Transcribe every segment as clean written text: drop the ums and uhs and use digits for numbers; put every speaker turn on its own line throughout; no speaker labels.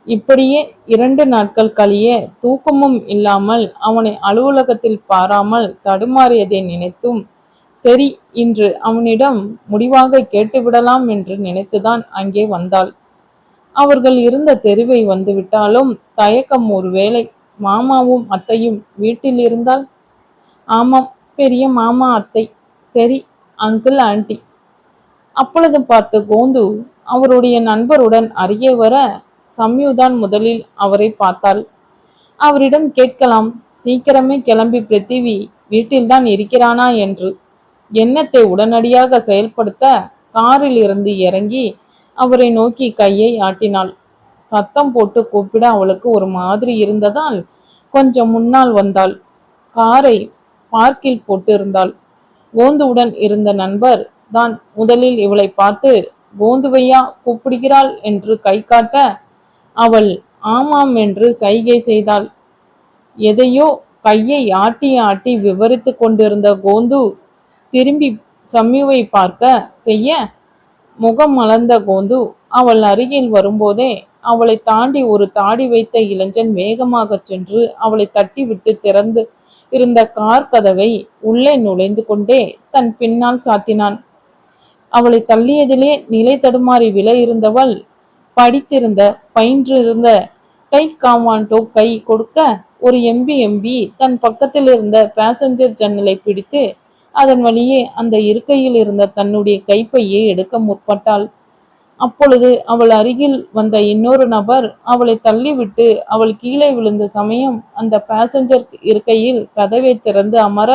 இப்படியே 2 நாட்கள் கழிய தூக்கமும் இல்லாமல் அவனை அலுவலகத்தில் பாராமல் தடுமாறியதை நினைத்தும், சரி, இன்று அவனிடம் முடிவாக கேட்டுவிடலாம் என்று நினைத்துதான் அங்கே வந்தாள். அவர்கள் இருந்த தெருவை வந்துவிட்டாலும் தயக்கம். ஒருவேளை மாமாவும் அத்தையும் வீட்டில் இருந்தால்? ஆமாம், பெரிய மாமா அத்தை. சரி, அங்கிள் ஆண்டி. அப்பொழுது பார்த்து கோந்து அவருடைய நண்பருடன் அருகே வர சம்யுதான் முதலில் அவரை பார்த்தாள். அவரிடம் கேட்கலாம், சீக்கிரமே கிளம்பி பிருத்திவி வீட்டில்தான் இருக்கிறானா என்று. எண்ணத்தை உடனடியாக செயல்படுத்த காரில் இருந்து இறங்கி அவரை நோக்கி கையை ஆட்டினாள். சத்தம் போட்டு கூப்பிட அவளுக்கு ஒரு மாதிரி இருந்ததால் கொஞ்சம் முன்னால் வந்தாள். காரை பார்க்கில் போட்டு இருந்தாள். கோந்துவுடன் இருந்த நண்பர் தான் முதலில் இவளை பார்த்து கோந்துவையா கூப்பிடுகிறாள் என்று கை காட்ட அவள் ஆமாம் என்று சைகை செய்தாள். எதையோ கையை ஆட்டி ஆட்டி விவரித்து கொண்டிருந்த கோந்து திரும்பி சம்யுவை பார்க்க செய்ய, முகம் மலர்ந்த கோந்து அவள் அருகில் வரும்போதே அவளை தாண்டி ஒரு தாடி வைத்த இளைஞன் வேகமாக சென்று அவளை தட்டிவிட்டு திறந்து இருந்த கார் கதவை உள்ளே நுழைந்து கொண்டே தன் பின்னால் சாத்தினான். அவளை தள்ளியதிலே நிலை தடுமாறி விழ இருந்தவள் படித்திருந்த பயின்றிருந்த டை காவாண்டோ கை கொடுக்க ஒரு எம்பி தன் பக்கத்தில் இருந்த பேசஞ்சர் ஜன்னலை பிடித்து அதன் வழியே அந்த இருக்கையில் இருந்த தன்னுடைய கைப்பையை எடுக்க முற்பட்டாள். அப்பொழுது அவள் அருகில் வந்த இன்னொரு நபர் அவளை தள்ளிவிட்டு அவள் கீழே விழுந்த சமயம் அந்த பேசஞ்சர் இருக்கையில் கதவை திறந்து அமர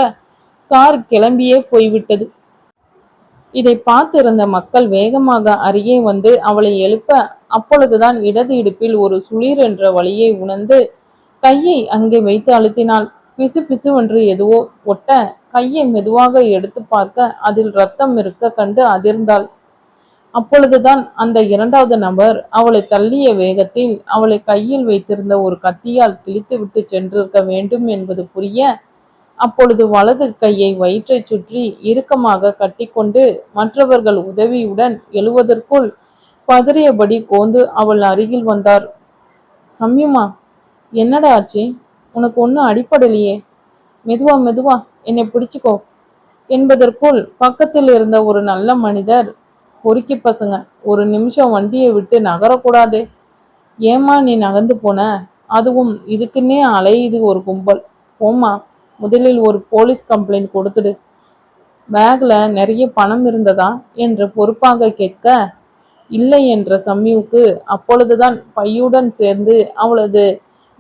கார் கிளம்பியே போய்விட்டது. இதை பார்த்திருந்த மக்கள் வேகமாக அருகே வந்து அவளை எழுப்ப, அப்பொழுதுதான் இடது இடுப்பில் ஒரு சுளீர் என்ற வலியை உணர்ந்து கையை அங்கே வைத்து அழுத்தினாள். பிசு பிசுவென்று எதுவோ ஒட்ட கையை மெதுவாக எடுத்து பார்க்க அதில் ரத்தம் இருக்க கண்டு அதிர்ந்தாள். அப்பொழுதுதான் அந்த இரண்டாவது நபர் அவளை தள்ளிய வேகத்தில் அவளை கையில் வைத்திருந்த ஒரு கத்தியால் கிழித்துவிட்டு சென்றிருக்க வேண்டும் என்பது புரிய, அப்பொழுது வலது கையை வயிற்றை சுற்றி இறுக்கமாக கட்டிக்கொண்டு மற்றவர்கள் உதவியுடன் எழுவதற்குள் பதறியபடி கோந்து அவள் அருகில் வந்தார். சம்யுமா, என்னடா ஆச்சு? உனக்கு ஒன்றும் அடிப்படலையே. மெதுவா மெதுவா, என்னை பிடிச்சுக்கோ என்பதற்குள் பக்கத்தில் இருந்த ஒரு நல்ல மனிதர், பொறுக்கி பசங்க, ஒரு நிமிஷம் வண்டியை விட்டு நகரக்கூடாதே. ஏமா நீ நகர்ந்து போன? அதுவும் இதுக்குன்னே அலையுது ஒரு கும்பல். போமா, முதலில் ஒரு போலீஸ் கம்ப்ளைண்ட் கொடுத்துடு. பேக்ல நிறைய பணம் இருந்ததா என்று பொறுப்பாக கேட்க, இல்லை என்ற சம்யுவுக்கு அப்பொழுதுதான் பையுடன் சேர்ந்து அவளது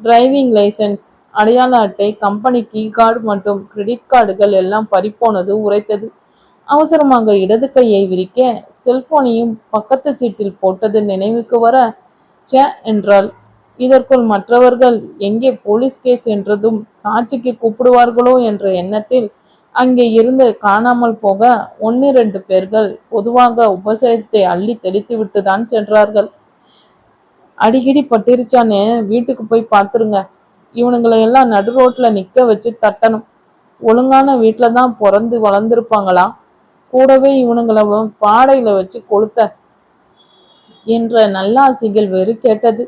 டிரைவிங் லைசன்ஸ், அடையாள அட்டை, கம்பெனி கீ கார்டு மற்றும் கிரெடிட் கார்டுகள் எல்லாம் பறிப்போனது உரைத்தது. அவசரமாக இடது கையை விரிக்க செல்போனையும் பக்கத்து சீட்டில் போட்டது நினைவுக்கு வர சே என்றாள். இதற்குள் மற்றவர்கள் எங்கே போலீஸ் கேஸ் என்றதும் சாட்சிக்கு கூப்பிடுவார்களோ என்ற எண்ணத்தில் அங்கே இருந்து காணாமல் போக 1-2 பேர்கள் பொதுவாக உபசரித்தை அள்ளி தெளித்து விட்டு தான் சென்றார்கள். அடிக்கடி பட்டிருச்சான்னு வீட்டுக்கு போய் பார்த்துருங்க. இவனுங்களை எல்லாம் நடு ரோட்ல நிக்க வச்சு தட்டணும். ஒழுங்கான வீட்டில தான் பிறந்து வளர்ந்துருப்பாங்களா? கூடவே இவனுங்களை பாடையில வச்சு கொளுத்த என்ற நல்லாசிகள் வெறு கேட்டது.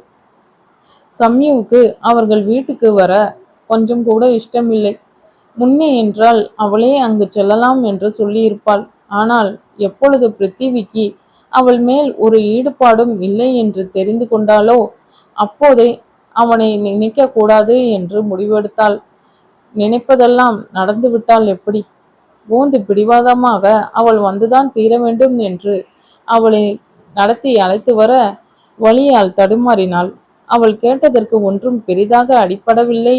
சம்யுவுக்கு அவர்கள் வீட்டுக்கு வர கொஞ்சம் கூட இஷ்டமில்லை. முன்னே என்றால் அவளே அங்கு செல்லலாம் என்று சொல்லியிருப்பாள். ஆனால் எப்பொழுது பிருத்திவிக்கு அவள் மேல் ஒரு ஈடுபாடும் இல்லை என்று தெரிந்து கொண்டாலோ அப்போதே அவனை நினைக்க கூடாது என்று முடிவெடுத்தாள். நினைப்பதெல்லாம் நடந்துவிட்டால் எப்படி? கோந்து பிடிவாதமாக அவள் வந்துதான் தீர வேண்டும் என்று அவளை நடத்தி அழைத்து வர வழியால் தடுமாறினாள். அவள் கேட்டதற்கு ஒன்றும் பெரிதாக அடிப்படவில்லை.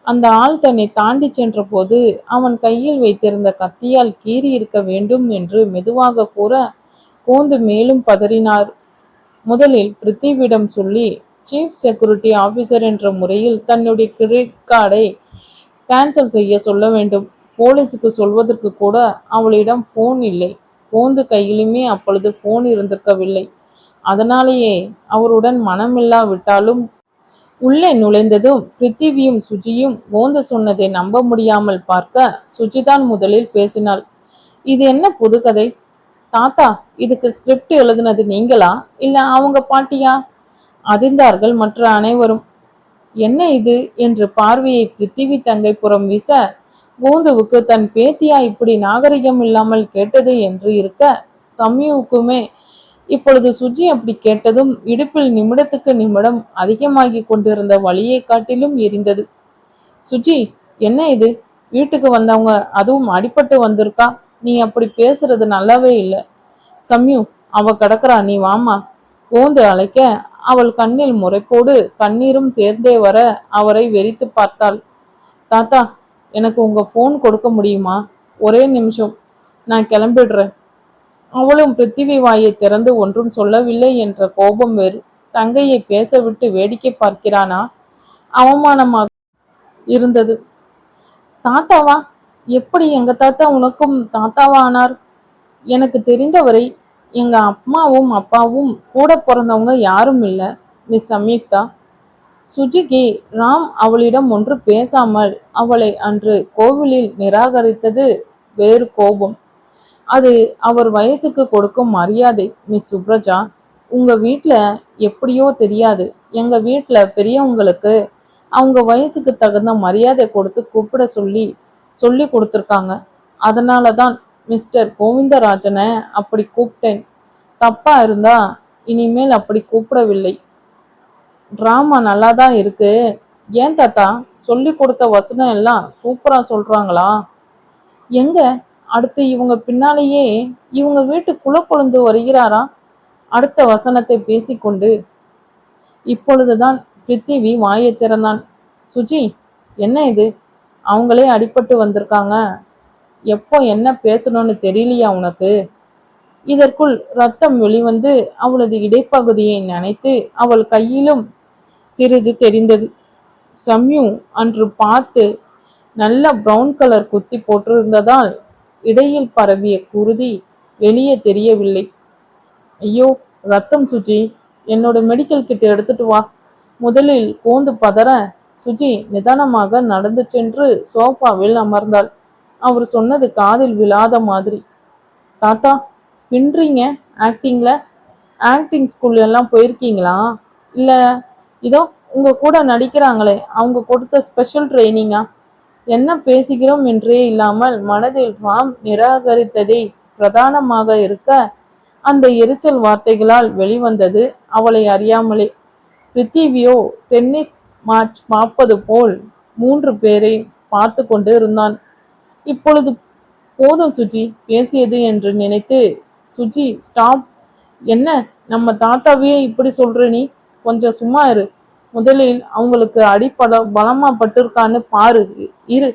அந்த ஆள் தன்னை தாண்டி சென்ற போது அவன் கையில் வைத்திருந்த கத்தியால் கீறி இருக்க வேண்டும் என்று மெதுவாக கூற கோந்து மேலும் பதறினார். முதலில் பிருத்திவிடம் சொல்லி சீஃப் செக்யூரிட்டி ஆபீசர் என்ற முறையில் தன்னுடைய கிரெடிட் கார்டை கேன்சல் செய்ய சொல்ல வேண்டும். போலீஸுக்கு சொல்வதற்கு கூட அவளிடம் போன் இல்லை. கோந்து கையிலுமே அப்பொழுது போன் இருந்திருக்கவில்லை. அதனாலேயே அவருடன் மனமில்லாவிட்டாலும் உள்ளே நுழைந்ததும் பிருத்திவியும் சுஜியும் கோந்து சொன்னதை நம்ப முடியாமல் பார்க்க சுஜிதான் முதலில் பேசினாள். இது என்ன புது கதை? தாத்தா, இதுக்கு ஸ்கிரிப்ட் எழுதுனது நீங்களா இல்ல அவங்க பாட்டியா? அதிர்ந்தார்கள் மற்ற அனைவரும். என்ன இது என்று பார்வையை பிருத்திவி தங்கை புறம் வீச, கோந்துவுக்கு தன் பேத்தியா இப்படி நாகரிகம் இல்லாமல் கேட்டது என்று இருக்க, சம்யுவுக்குமே இப்பொழுது சுஜி அப்படி கேட்டதும் இடுப்பில் நிமிடத்துக்கு நிமிடம் அதிகமாகி கொண்டிருந்த வலியை காட்டிலும் எரிந்தது. சுஜி, என்ன இது? வீட்டுக்கு வந்தவங்க அதுவும் அடிபட்டு வந்திருக்கா? நீ அப்படி பேசுறது நல்லாவே இல்லை. சம்யு, அவ கிடக்குறா, நீ வாமா. கோந்து அழைக்க அவள் கண்ணில் முறைப்போடு கண்ணீரும் சேர்ந்தே வர அவரை வெறித்து பார்த்தாள். தாத்தா, எனக்கு உங்க போன் கொடுக்க முடியுமா? ஒரே நிமிஷம், நான் கிளம்பிடுறேன். அவளும் பிருத்திவி வாயை திறந்து ஒன்றும் சொல்லவில்லை என்ற கோபம் வேறு. தங்கையை பேச விட்டு வேடிக்கை பார்க்கிறானா? அவமானமாக இருந்தது. தாத்தாவா? எப்படி எங்க தாத்தா உனக்கும் தாத்தாவா ஆனார்? எனக்கு தெரிந்தவரை எங்க அம்மாவும் அப்பாவும் கூட பிறந்தவங்க யாரும் இல்லை, மிஸ் சம்யுக்தா. சுஜிக்கு ராம் அவளிடம் ஒன்று பேசாமல் அவளை அன்று கோவிலில் நிராகரித்தது வேறு கோபம். அது அவர் வயசுக்கு கொடுக்கும் மரியாதை. மிஸ் சுப்ரஜா, உங்க வீட்டில் எப்படியோ தெரியாது, எங்க வீட்டில் பெரியவங்களுக்கு அவங்க வயசுக்கு தகுந்த மரியாதை கொடுத்து கூப்பிட சொல்லி சொல்லி கொடுத்துருக்காங்க. அதனால தான் மிஸ்டர் கோவிந்தராஜனை அப்படி கூப்பிட்டேன். தப்பா இருந்தா இனிமேல் அப்படி கூப்பிடவில்லை. டிராமா நல்லா தான் இருக்கு. ஏன் தாத்தா, சொல்லி கொடுத்த வசனம் எல்லாம் சூப்பரா சொல்றாங்களா? எங்க? அடுத்து இவங்க பின்னாலேயே இவங்க வீட்டு குலக்கொழுந்து வருகிறாரா? அடுத்த வசனத்தை பேசிக்கொண்டு இப்பொழுதுதான் பிருத்திவி வாயை திறந்தான். சுஜி, என்ன இது? அவங்களே அடிபட்டு வந்திருக்காங்க. எப்போ என்ன பேசணும்னு தெரியலையா உனக்கு? இதற்குள் ரத்தம் வெளிவந்து அவளது இடைப்பகுதியை நனைத்து அவள் கையிலும் சிறிது தெரிந்தது. சம்யு அன்று பார்த்து நல்ல பிரவுன் கலர் குத்தி போட்டிருந்ததால் இடையில் பரவிய குருதி வெளியே தெரியவில்லை. ஐயோ, ரத்தம் சுஜி, என்னோட மெடிக்கல் கிட் எடுத்துட்டு வா. முதலில் கோந்து பதற சுஜி நிதானமாக நடந்து சென்று சோஃபாவில் அமர்ந்தாள். அவர் சொன்னது காதில் விழாத மாதிரி. தாத்தா, பின்றீங்க ஆக்டிங்ல? ஆக்டிங் ஸ்கூல் எல்லாம் போயிருக்கீங்களா? இல்ல இதோ உங்க கூட நடிக்கிறாங்களே அவங்க கொடுத்த ஸ்பெஷல் ட்ரைனிங்கா? என்ன பேசுகிறோம் என்றே இல்லாமல் மனதில் ராம் நிராகரித்ததை பிரதானமாக இருக்க அந்த எரிச்சல் வார்த்தைகளால் வெளிவந்தது அவளை அறியாமலே. பிருத்திவியோ டென்னிஸ் மேட்ச் பார்ப்பது போல் 3 பேரை பார்த்து கொண்டு இருந்தான். இப்பொழுது போதும் சுஜி பேசியது என்று நினைத்து, சுஜி ஸ்டாப். என்ன, நம்ம தாத்தாவையே இப்படி சொல்ற நீ? கொஞ்சம் சும்மா இரு. முதலில் அவங்களுக்கு அடிப்பட பலமா பட்டிருக்கான்னு பாரு. இரு,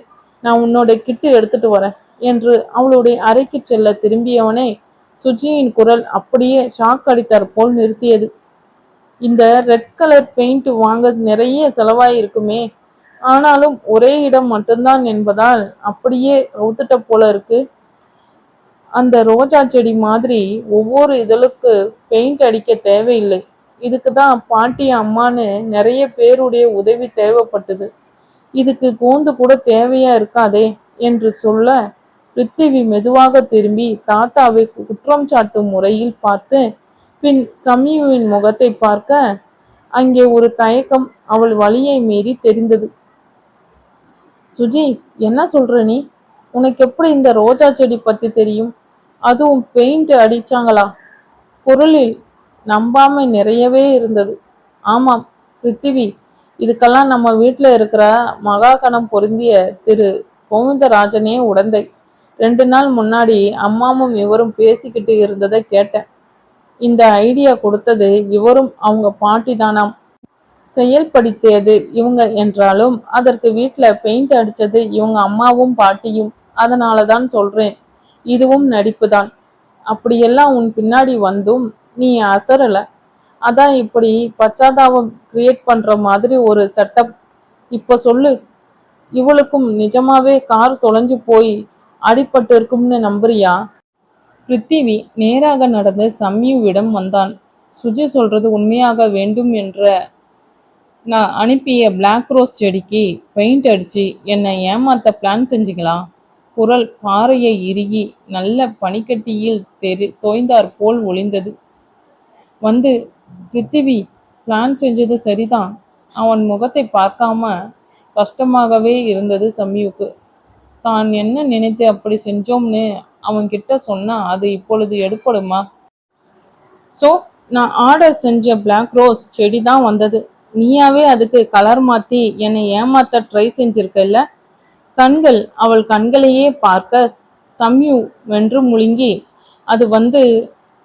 நான் உன்னோட கிட்டு எடுத்துட்டு வரேன் என்று அவளுடைய அறைக்கு செல்ல திரும்பியவனே சுஜியின் குரல் அப்படியே ஷாக் அடித்தார் போல் நிறுத்தியது. இந்த ரெட் கலர் பெயிண்ட் வாங்க நிறைய செலவாயிருக்குமே. ஆனாலும் ஒரே இடம் மட்டும்தான் என்பதால் அப்படியே கவுத்துட்ட போல இருக்கு. அந்த ரோஜா செடி மாதிரி ஒவ்வொரு இதழுக்கு பெயிண்ட் அடிக்க தேவையில்லை. இதுக்கு தான் பாட்டி அம்மான்னு நிறைய பேருடைய உதவி தேவைப்பட்டது. இதுக்கு கோந்து கூட தேவையா இருக்காதே என்று சொல்ல பிருத்திவி மெதுவாக திரும்பி தாத்தாவை குற்றம் சாட்டும் முறையில் பார்த்து பின் சம்யுவின் முகத்தை பார்க்க அங்கே ஒரு தயக்கம் அவள் வலியை மீறி தெரிந்தது. சுஜி, என்ன சொல்ற நீ? உனக்கு எப்படி இந்த ரோஜா செடி பத்தி தெரியும்? அதுவும் பெயிண்ட் அடிச்சாங்களா? குரலில் நம்பாமை நிறையவே இருந்தது. ஆமாம் பிருத்திவி, இதுக்கெல்லாம் நம்ம வீட்டில் இருக்கிற மகாகணம் பொருந்திய திரு கோவிந்தராஜனே உடந்தை. 2 நாள் முன்னாடி அம்மாவும் இவரும் பேசிக்கிட்டு இருந்ததை கேட்டேன். இந்த ஐடியா கொடுத்தது இவரும் அவங்க பாட்டி தானாம். செயல்படுத்தியது இவங்க என்றாலும் அதற்கு வீட்டில் பெயிண்ட் அடிச்சது இவங்க அம்மாவும் பாட்டியும். அதனால தான் சொல்றேன், இதுவும் நடிப்பு தான். அப்படியெல்லாம் உன் பின்னாடி வந்தும் நீ அசரல. அதான் இப்படி பச்சாதாபம் கிரியேட் பண்ற மாதிரி ஒரு செட்டப். இப்ப சொல்லு, இவளுக்கும் நிஜமாவே கார் தொலைஞ்சு போய் அடிபட்டு இருக்கும்னு நம்புறியா? பிருத்திவி நேராக நடந்து சம்யுவிடம் வந்தான். சுஜி சொல்றது உண்மையாக வேண்டும் என்ற நான் அனுப்பிய பிளாக் ரோஸ் செடிக்கு பெயிண்ட் அடிச்சு என்னை ஏமாத்த பிளான் செஞ்சீங்களா? குரல் பாறையை இறுகி நல்ல பனிக்கட்டியில் தோய்ந்தாற் போல் ஒளிந்தது. வந்து பிருத்திவி, பிளான் செஞ்சது சரிதான். அவன் முகத்தை பார்க்காம கஷ்டமாகவே இருந்தது சம்யுக்கு. தான் என்ன நினைத்து அப்படி செஞ்சோம்னு அவன்கிட்ட சொன்னா அது இப்பொழுது எடுப்படுமா? ஸோ நான் ஆர்டர் செஞ்ச பிளாக் ரோஸ் செடி தான் வந்தது. நீயாவே அதுக்கு கலர் மாத்தி என்னை ஏமாத்த ட்ரை செஞ்சிருக்கல்ல? கண்கள் அவள் கண்களையே பார்க்க சம்யு வென்று முழுங்கி அது வந்து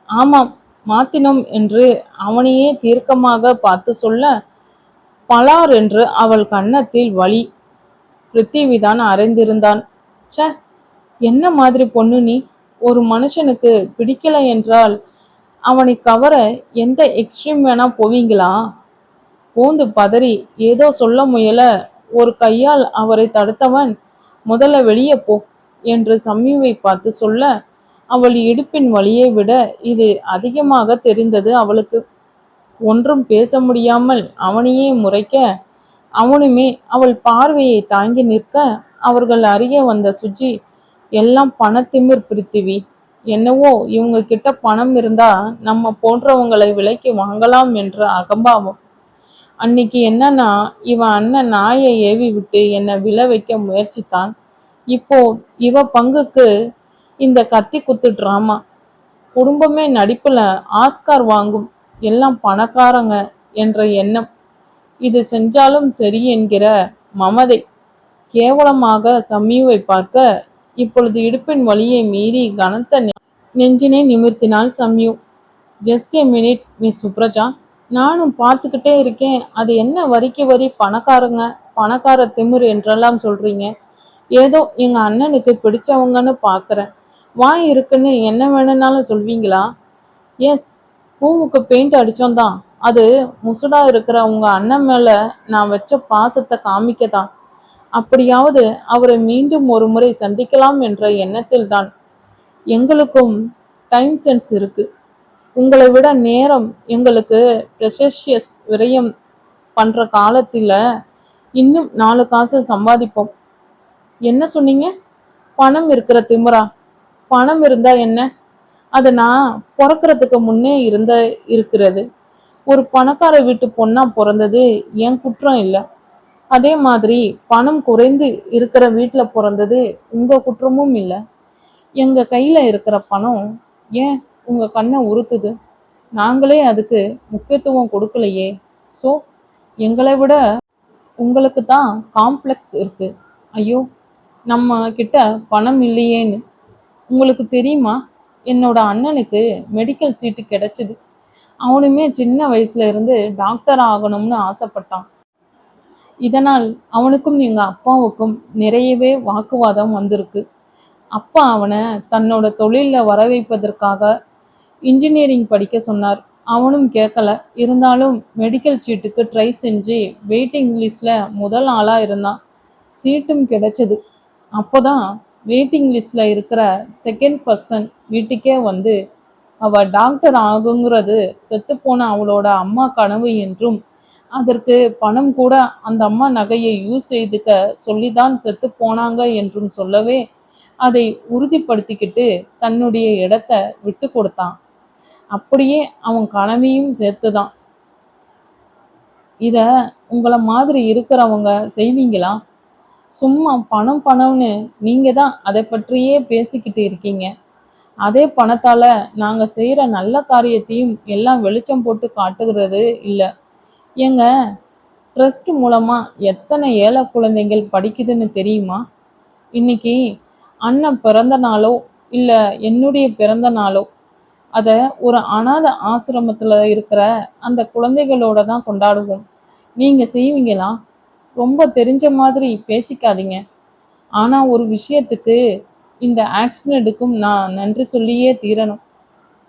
ஆமாம் மாத்தினோம் என்று அவனையே தீர்க்கமாக பார்த்து சொல்ல பலார் என்று அவள் கன்னத்தில் வலி. பிருத்திவிதான் அறைந்திருந்தான். ச்ச, என்ன மாதிரி பொண்ணு நீ? ஒரு மனுஷனுக்கு பிடிக்கல என்றால் அவனை கவர எந்த எக்ஸ்ட்ரீம் வேணா போவீங்களா? பூந்து பதறி ஏதோ சொல்ல முயல ஒரு கையால் அவரை தடுத்தவன் முதல்ல வெளியே போ என்று சம்யுவை பார்த்து சொல்ல அவள் இடுப்பின் வலியை விட இது அதிகமாக தெரிந்தது அவளுக்கு. ஒன்றும் பேச முடியாமல் அவனையே முறைக்க அவனுமே அவள் பார்வையை தாங்கி நிற்க அவர்கள் அருகே வந்த சுஜி எல்லாம் பணத்திமிர் பிருத்திவி. என்னவோ இவங்க கிட்ட பணம் இருந்தா நம்ம போன்றவங்களை விலைக்கு வாங்கலாம் என்ற அகம்பாவம். அன்னைக்கு என்னன்னா இவன் அண்ணன் நாயை ஏவி விட்டு என்னை விழ வைக்க முயற்சித்தான். இப்போ இவ பங்குக்கு இந்த கத்தி குத்து டிராமா. குடும்பமே நடிப்புல ஆஸ்கார் வாங்கும், எல்லாம் பணக்காரங்க என்ற எண்ணம். இது செஞ்சாலும் சரி என்கிற மமதை. கேவலமாக சம்யுவை பார்க்க இப்பொழுது இடுப்பின் வலியை மீறி கனத்த நெஞ்சினை நிமிர்த்தினாள் Samyu. Just a minute miss சுப்ரஜா, நானும் பார்த்துக்கிட்டே இருக்கேன். அது என்ன வரிக்கு வரி பணக்காரங்க பணக்கார திமிர் என்றெல்லாம் சொல்றீங்க. ஏதோ எங்க அண்ணனுக்கு பிடிச்சவங்கன்னு பார்க்குறேன். வாய் இருக்குன்னு என்ன வேணும்னாலும் சொல்வீங்களா? எஸ், பூவுக்கு பெயிண்ட் அடிச்சோம்தான். அது முசுடா இருக்கிற உங்க அண்ணன் மேல நான் வச்ச பாசத்தை காமிக்கதான். அப்படியாவது அவரை மீண்டும் ஒரு முறை சந்திக்கலாம் என்ற எண்ணத்தில் தான். எங்களுக்கும் டைம் சென்ஸ் இருக்கு. உங்களை விட நேரம் எங்களுக்கு ப்ரெஷியஸ். விரயம் பண்ற காலத்துல இன்னும் 4 காசு சம்பாதிப்போம். என்ன சொன்னீங்க? பணம் இருக்கிற திமிரா? பணம் இருந்தா என்ன? அதை நான் பிறக்கிறதுக்கு முன்னே இருக்கிறது. ஒரு பணக்கார வீட்டு பொண்ணா பிறந்தது என் குற்றம் இல்லை. அதே மாதிரி பணம் குறைந்து இருக்கிற வீட்டில் பிறந்தது உங்க குற்றமும் இல்லை. எங்க கையில இருக்கிற பணம் ஏன் உங்க கண்ணை உறுத்துது? நாங்களே அதுக்கு முக்கியத்துவம் கொடுக்கலையே. ஸோ எங்களை விட உங்களுக்கு தான் காம்ப்ளெக்ஸ் இருக்கு. ஐயோ, நம்ம கிட்ட பணம் இல்லையேன்னு. உங்களுக்கு தெரியுமா, என்னோட அண்ணனுக்கு மெடிக்கல் சீட்டு கிடைச்சிது. அவனுமே சின்ன வயசுல இருந்து டாக்டர் ஆகணும்னு ஆசைப்பட்டான். இதனால் அவனுக்கும் எங்க அப்பாவுக்கும் நிறையவே வாக்குவாதம் வந்திருக்கு. அப்பா அவனை தன்னோட தொழில வர வைப்பதற்காக இன்ஜினியரிங் படிக்க சொன்னார். அவனும் கேட்கல. இருந்தாலும் மெடிக்கல் சீட்டுக்கு ட்ரை செஞ்சு வெயிட்டிங் லிஸ்ட்ல முதல் ஆளா இருந்தான். சீட்டும் கிடைச்சது. அப்போதான் வெயிட்டிங் லிஸ்ட்ல இருக்கிற செகண்ட் பர்சன் வீட்டுக்கே வந்து அவ டாக்டர் ஆகுங்கிறது செத்துப்போன அவளோட அம்மா கனவு என்றும் அதற்கு பணம் கூட அந்த அம்மா நகையை யூஸ் செய்துக்க சொல்லிதான் செத்து போனாங்க என்றும் சொல்லவே அதை உறுதிப்படுத்திக்கிட்டு தன்னுடைய இடத்த விட்டு கொடுத்தான். அப்படியே அவன் கனவையும் சேர்த்துதான். இத உங்களை மாதிரி இருக்கிறவங்க செய்வீங்களா? சும்மா பணம் பணம்னு நீங்க தான் அதை பற்றியே பேசிக்கிட்டு இருக்கீங்க. அதே பணத்தால நாங்க செய்யற நல்ல காரியத்தையும் எல்லாம் வெளிச்சம் போட்டு காட்டுகிறது இல்லை. எங்க ட்ரஸ்ட் மூலமா எத்தனை ஏழை குழந்தைகள் படிக்குதுன்னு தெரியுமா? இன்னைக்கு அண்ணன் பிறந்த நாளோ இல்லை என்னுடைய பிறந்த நாளோ அதை ஒரு அனாதை ஆசிரமத்தில் இருக்கிற அந்த குழந்தைகளோட தான் கொண்டாடுவோம். நீங்கள் செய்வீங்களா? ரொம்ப தெரிஞ்ச மாதிரி பேசிக்காதீங்க. ஆனால் ஒரு விஷயத்துக்கு இந்த ஆக்சிடெண்ட்டுக்கும் நான் நன்றி சொல்லியே தீரணும்.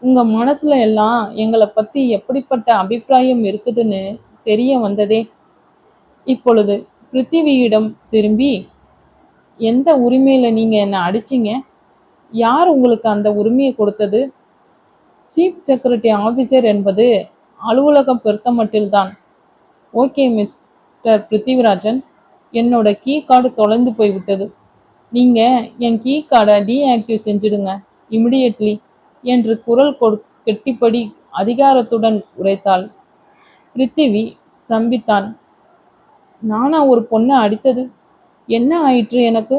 உங்கள் மனசில் எல்லாம் எங்களை பற்றி எப்படிப்பட்ட அபிப்பிராயம் இருக்குதுன்னு தெரிய வந்ததே. இப்பொழுது பிருத்திவியிடம் திரும்பி, எந்த உரிமையில் நீங்கள் என்னை அடிச்சிங்க? யார் உங்களுக்கு அந்த உரிமையை கொடுத்தது? சீஃப் செக்யூரிட்டி ஆஃபீஸர் என்பது அலுவலகம் பொறுத்தமட்டில்தான். ஓகே மிஸ்டர் பிருத்திவிராஜன், என்னோட கீ கார்டு தொலைந்து போய்விட்டது. நீங்கள் என் கீ கார்டை டீஆக்டிவ் செஞ்சிடுங்க இமிடியட்லி என்று குரல் கெட்டிப்படி அதிகாரத்துடன் உரைத்தாள். பிருத்திவி ஸ்தம்பித்தான். நானா ஒரு பொண்ணை அடித்தது? என்ன ஆயிற்று எனக்கு?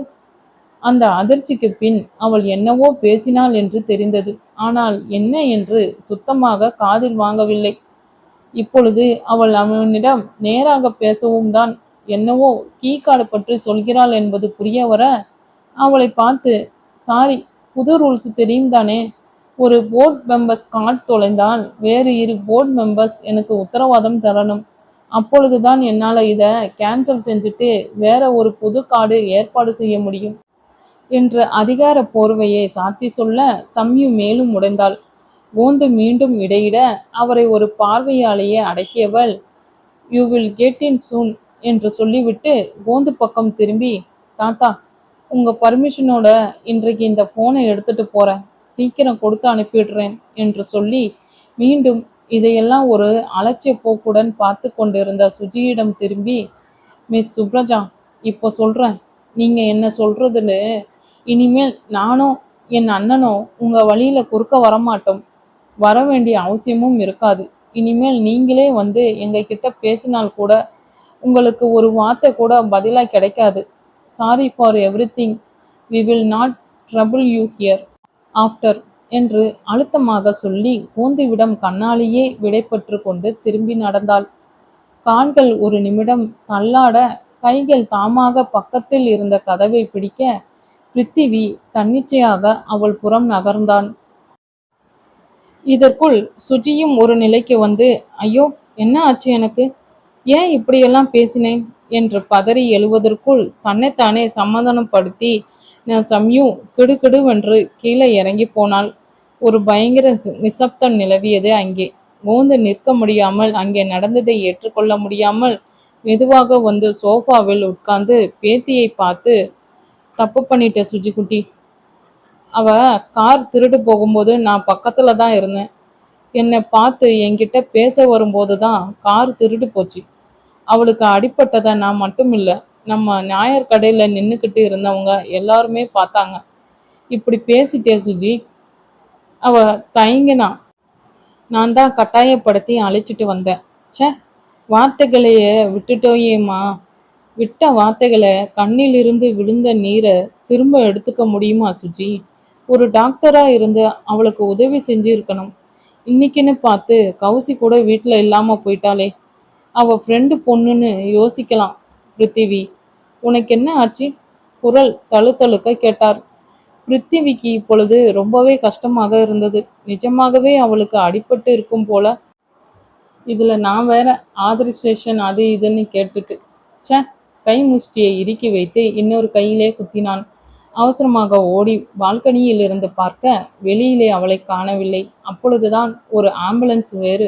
அந்த அதிர்ச்சிக்கு பின் அவள் என்னவோ பேசினாள் என்று தெரிந்தது. ஆனால் என்ன என்று சுத்தமாக காதில் வாங்கவில்லை. இப்பொழுது அவள் அவனிடம் நேராக பேசவும் தான் என்னவோ கீகார்டு பற்றி சொல்கிறாள் என்பது புரிய வர அவளை பார்த்து, சாரி, புது ரூல்ஸ் தெரியும் தானே? ஒரு போர்ட் மெம்பர்ஸ் கார்டு தொலைந்தால் வேறு 2 போர்ட் மெம்பர்ஸ் எனக்கு உத்தரவாதம் தரணும். அப்பொழுதுதான் என்னால் இதை கேன்சல் செஞ்சுட்டு வேற ஒரு புது கார்டு ஏற்பாடு செய்ய முடியும் என்ற அதிகார போர்வையை சாத்தி சொல்ல சம்யு மேலும் உடைந்தாள். கோந்து மீண்டும் இடையிட அவரை ஒரு பார்வையாலேயே அடக்கியவள், யூ வில் கெட் இன் சூன் என்று சொல்லிவிட்டு கோந்து பக்கம் திரும்பி, தாத்தா, உங்க பர்மிஷனோட இன்றைக்கு இந்த போனை எடுத்துட்டு போறேன், சீக்கிரம் கொடுத்து அனுப்பிடுறேன் என்று சொல்லி மீண்டும் இதையெல்லாம் ஒரு அலட்சிய போக்குடன் பார்த்து கொண்டிருந்த சுஜியிடம் திரும்பி, மிஸ் சுப்ரஜா, இப்போ சொல்றேன், நீங்க என்ன சொல்றதுன்னு இனிமேல் நானோ என் அண்ணனோ உங்க வழியில குறுக்க வரமாட்டோம். வர வேண்டிய அவசியமும் இருக்காது. இனிமேல் நீங்களே வந்து எங்க கிட்ட பேசினால் கூட உங்களுக்கு ஒரு வார்த்தை கூட பதிலா கிடைக்காது. Sorry for everything. We will not trouble you here after என்று அழுத்தமாக சொல்லி கோந்துவிடம் கண்ணாலேயே விடைபெற்று கொண்டு திரும்பி நடந்தாள். கால்கள் ஒரு நிமிடம் தள்ளாட கைகள் தாமாக பக்கத்தில் இருந்த கதவை பிடிக்க பிருத்திவி தன்னிச்சையாக அவள் புறம் நகர்ந்தான். இதற்குள் சுஜியும் ஒரு நிலைக்கு வந்து, ஐயோ, என்ன ஆச்சு எனக்கு? ஏன் இப்படியெல்லாம் பேசினேன் என்று பதறி எழுவதற்குள் தன்னைத்தானே சமாதானப்படுத்தி சம்யு கிடுகிடுவென்று கீழே இறங்கி போனாள். ஒரு பயங்கர நிசப்தம் நிலவியது அங்கே. கோந்து நிற்க முடியாமல், அங்கே நடந்ததை ஏற்றுக்கொள்ள முடியாமல் மெதுவாக வந்து சோஃபாவில் உட்கார்ந்து பேத்தியை பார்த்து, தப்பு பண்ணிட்ட சுஜி குட்டி. அவ கார் திருடு போகும்போது நான் பக்கத்துல தான் இருந்தேன். என்னை பார்த்து என்கிட்ட பேச வரும்போது தான் கார் திருடு போச்சு. அவளுக்கு அடிப்பட்டதை நான் மட்டும் இல்லை, நம்ம நியாயர் கடையில் நின்றுக்கிட்டு இருந்தவங்க எல்லாருமே பார்த்தாங்க. இப்படி பேசிட்டே சுஜி. அவ தயங்கினா. நான் தான் கட்டாயப்படுத்தி அழைச்சிட்டு வந்தேன். சே, வார்த்தைகளையே விட்டுட்டோயேம்மா. விட்ட வார்த்தைகளை, கண்ணிலிருந்து விழுந்த நீரை திரும்ப எடுத்துக்க முடியுமா சுஜி? ஒரு டாக்டரா இருந்து அவளுக்கு உதவி செஞ்சிருக்கணும். இன்னைக்குன்னு பார்த்து கௌசி கூட வீட்டில் இல்லாம போயிட்டாளே. அவ ஃப்ரெண்டு பொண்ணுன்னு யோசிக்கலாம். பிருத்திவி, உனக்கு என்ன ஆச்சு? குரல் தழுத்தழுக்க கேட்டார். பிருத்திவிக்கு இப்பொழுது ரொம்பவே கஷ்டமாக இருந்தது. நிஜமாகவே அவளுக்கு அடிபட்டு இருக்கும் போல. இதுல நான் வேற ஆதரைசேஷன் அது இதுன்னு கேட்டுட்டு, சே, கை முஷ்டியை இறுக்கி வைத்து இன்னொரு கையிலே குத்தினான். அவசரமாக ஓடி பால்கனியில் இருந்து பார்க்க வெளியிலே அவளை காணவில்லை. அப்பொழுதுதான் ஒரு ஆம்புலன்ஸ் வேறு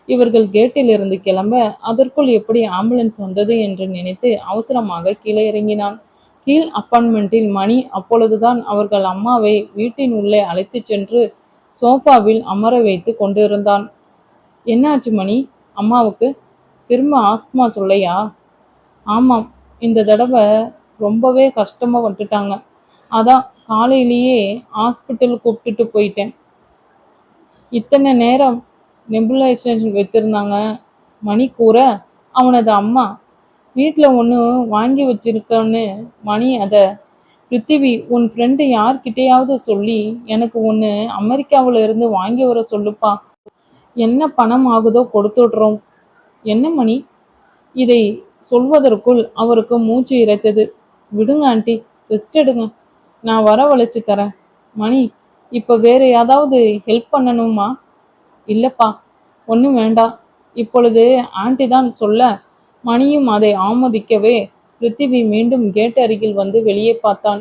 இவர்கள் கேட்டில் இருந்து கிளம்ப, அதற்குள் எப்படி ஆம்புலன்ஸ் வந்தது என்று நினைத்து அவசரமாக கீழே இறங்கினான். கீழ் அப்பார்ட்மெண்ட்டில் மணி அப்பொழுதுதான் அவர்கள் அம்மாவை வீட்டின் உள்ளே அழைத்து சென்று சோஃபாவில் அமர வைத்து கொண்டிருந்தான். என்னாச்சு மணி அம்மாவுக்கு? திரும்ப ஆஸ்துமா சொல்லையா? ஆமாம், இந்த தடவை ரொம்பவே கஷ்டமாக விட்டுட்டாங்க. அதான் காலையிலேயே ஹாஸ்பிட்டல் கூப்பிட்டுட்டு போயிட்டேன். இத்தனை நேரம் நெபுலைசேஷன் வைத்திருந்தாங்க. மணி கூற அவனது அம்மா வீட்டில் ஒன்று வாங்கி வச்சிருக்கன்னு மணி அதை, பிருத்திவி, உன் ஃப்ரெண்டு யார்கிட்டையாவது சொல்லி எனக்கு ஒன்று அமெரிக்காவில் இருந்து வாங்கி வர சொல்லுப்பா. என்ன பணம் ஆகுதோ கொடுத்துடுறோம். என்ன மணி? இதை சொல்வதற்குள் அவருக்கு மூச்சு இறைத்தது. விடுங்க ஆண்டி, ரெஸ்ட் எடுங்க, நான் வரவழைச்சு தரேன். மணி, இப்போ வேற ஏதாவது ஹெல்ப் பண்ணணுமா? இல்லைப்பா, ஒன்றும் வேண்டாம். இப்பொழுது ஆண்டி தான் சொல்ல மணியும் அதை ஆமோதிக்கவே பிருத்திவி மீண்டும் கேட் அருகில் வந்து வெளியே பார்த்தான்.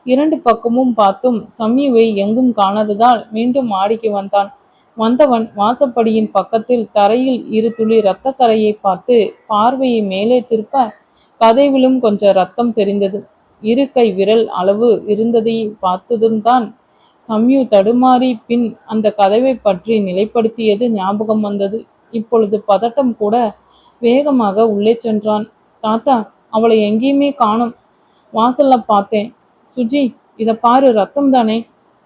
2 பக்கமும் பார்த்தும் சம்யுவை எங்கும் காணாததால் மீண்டும் மாடிக்கு வந்தான். வந்தவன் வாசப்படியின் பக்கத்தில் தரையில் 2 துளி இரத்தக்கரையை பார்த்து பார்வையை மேலே திருப்ப கதைவிலும் கொஞ்சம் ரத்தம் தெரிந்தது. 2 கை விரல் அளவு இருந்ததை பார்த்ததும் தான் சம்யு தடுமாறி பின் அந்த கதவை பற்றி நிலைப்படுத்தியது ஞாபகம் வந்தது. இப்பொழுது பதட்டம் கூட வேகமாக உள்ளே சென்றான். தாத்தா, அவளை எங்கேயுமே காணோம். வாசல்ல பார்த்தேன். சுஜி, இதை பாரு, ரத்தம் தானே?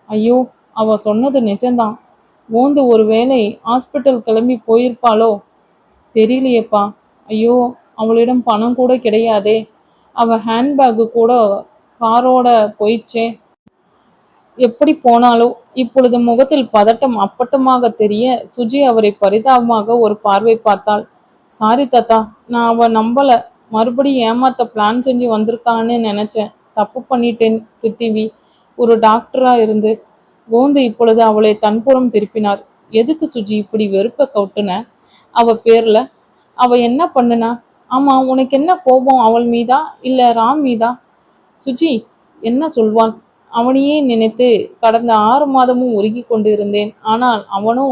ஐயோ, அவ சொன்னது நிஜம்தான். ஓந்து ஒருவேளை ஹாஸ்பிட்டல் கிளம்பி போயிருப்பாளோ? தெரியலையேப்பா. ஐயோ, அவளிடம் பணம் கூட கிடையாதே. அவ ஹேண்ட்பேக்கு கூட காரோட போயிச்சே. எப்படி போனாலோ? இப்பொழுது முகத்தில் பதட்டம் அப்பட்டமாக தெரிய சுஜி அவரை பரிதாபமாக ஒரு பார்வை பார்த்தாள். சாரி தாத்தா, நான் அவ நம்பல. மறுபடியும் ஏமாத்த பிளான் செஞ்சு வந்திருக்கான்னு நினைச்சேன். தப்பு பண்ணிட்டேன் பிருத்திவி. ஒரு டாக்டரா இருந்து. கோந்து இப்பொழுது அவளை தன்புறம் திருப்பினார். எதுக்கு சுஜி இப்படி வெறுப்ப கவுட்டுன அவ பேர்ல? அவ என்ன பண்ணுனா? ஆமா, உனக்கு என்ன கோபம் அவள் மீதா இல்ல ராம் மீதா? சுஜி என்ன சொல்வான்? அவனையே நினைத்து கடந்த 6 மாதமும் உருகி கொண்டு இருந்தேன். ஆனால் அவனோ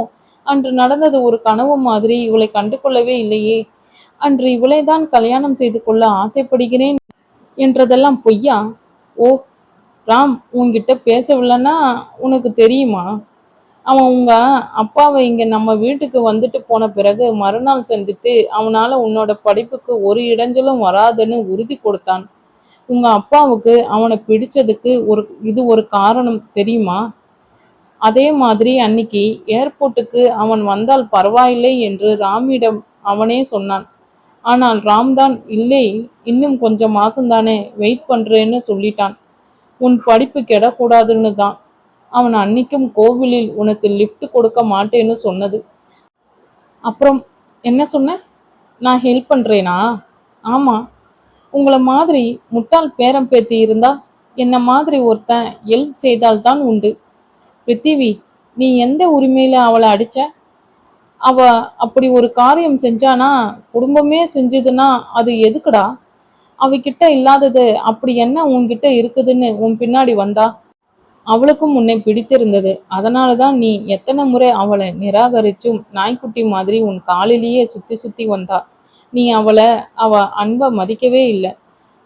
அன்று நடந்தது ஒரு கனவு மாதிரி. இவளை கண்டு கொள்ளவே இல்லையே. அன்று இவளைதான் கல்யாணம் செய்து கொள்ள ஆசைப்படுகிறேன் என்றதெல்லாம் பொய்யா? ஓ, ராம் உன்கிட்ட பேசவில்லைன்னா உனக்கு தெரியுமா? அவன் உங்க அப்பாவை இங்க நம்ம வீட்டுக்கு வந்துட்டு போன பிறகு மறுநாள் சந்தித்து அவனால உன்னோட படிப்புக்கு ஒரு இடைஞ்சலும் வராதுன்னு உறுதி கொடுத்தான். உங்க அப்பாவுக்கு அவனை பிடிச்சதுக்கு இது ஒரு காரணம் தெரியுமா? அதே மாதிரி அன்னிக்கு ஏர்போர்ட்டுக்கு அவன் வந்தால் பரவாயில்லை என்று ராமிடம் அவனே சொன்னான். ஆனால் ராம் தான் இல்லை, இன்னும் கொஞ்சம் மாசம்தானே வெயிட் பண்றேன்னு சொல்லிட்டான். உன் படிப்பு கெடக்கூடாதுன்னு தான். அவன் அன்னிக்கும் கோவிலில் உனக்கு லிஃப்ட் கொடுக்க மாட்டேன்னு சொன்னது. அப்புறம் என்ன சொன்ன? நான் ஹெல்ப் பண்றேனா? ஆமா. உங்களை மாதிரி முட்டாள் பேரம் பேத்தி இருந்தா என்ன மாதிரி ஒருத்தன் ஹெல்ப் செய்தால்தான் உண்டு. பிருத்திவி, நீ எந்த உரிமையில அவளை அடிச்ச? அவ அப்படி ஒரு காரியம் செஞ்சானா? குடும்பமே செஞ்சதுன்னா அது எதுக்குடா? அவகிட்ட இல்லாதது அப்படி என்ன உன்கிட்ட இருக்குதுன்னு உன் பின்னாடி வந்தா? அவளுக்கும் உன்னை பிடித்திருந்தது. அதனாலதான் நீ எத்தனை முறை அவளை நிராகரிச்சும் நாய்க்குட்டி மாதிரி உன் காலிலேயே சுத்தி சுத்தி வந்தா. நீ அவ அன்பை மதிக்கவே இல்லை.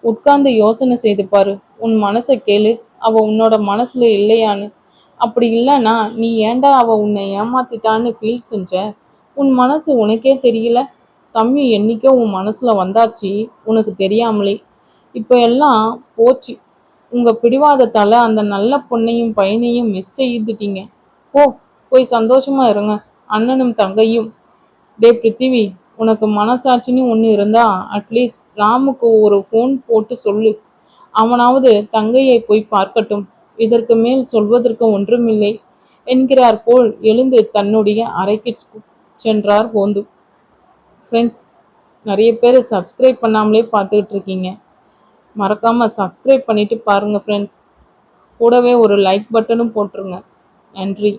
உட்கார்ந்து யோசனை செய்து பாரு. உன் மனசை கேளு. அவ உன்னோட மனசுல இல்லையான்னு. அப்படி இல்லைன்னா நீ ஏண்டா அவ உன்னை ஏமாத்திட்டான்னு ஃபீல் செஞ்ச? உன் மனசு உனக்கே தெரியல. சம்யு என்னைக்கோ உன் மனசுல வந்தாச்சு, உனக்கு தெரியாமலே. இப்போ எல்லாம் போச்சு. உங்க பிடிவாதத்தால அந்த நல்ல பொண்ணையும் பையனையும் மிஸ் செய்துட்டீங்க. போய் சந்தோஷமா இருங்க, அண்ணனும் தங்கையும். டே பிருத்திவி, உனக்கு மனசாட்சின்னு ஒன்று இருந்தா அட்லீஸ்ட் ராமுக்கு ஒரு ஃபோன் போட்டு சொல்லு. அவனாவது தங்கையை போய் பார்க்கட்டும். இதற்கு மேல் சொல்வதற்கு ஒன்றுமில்லை என்கிறார் போல் எழுந்து தன்னுடைய அறைக்கு சென்றார் கோந்து. ஃப்ரெண்ட்ஸ், நிறைய பேர் சப்ஸ்கிரைப் பண்ணாமலே பார்த்துக்கிட்டு இருக்கீங்க. மறக்காமல் சப்ஸ்கிரைப் பண்ணிட்டு பாருங்கள் ஃப்ரெண்ட்ஸ். கூடவே ஒரு லைக் பட்டனும் போட்டுருங்க. நன்றி.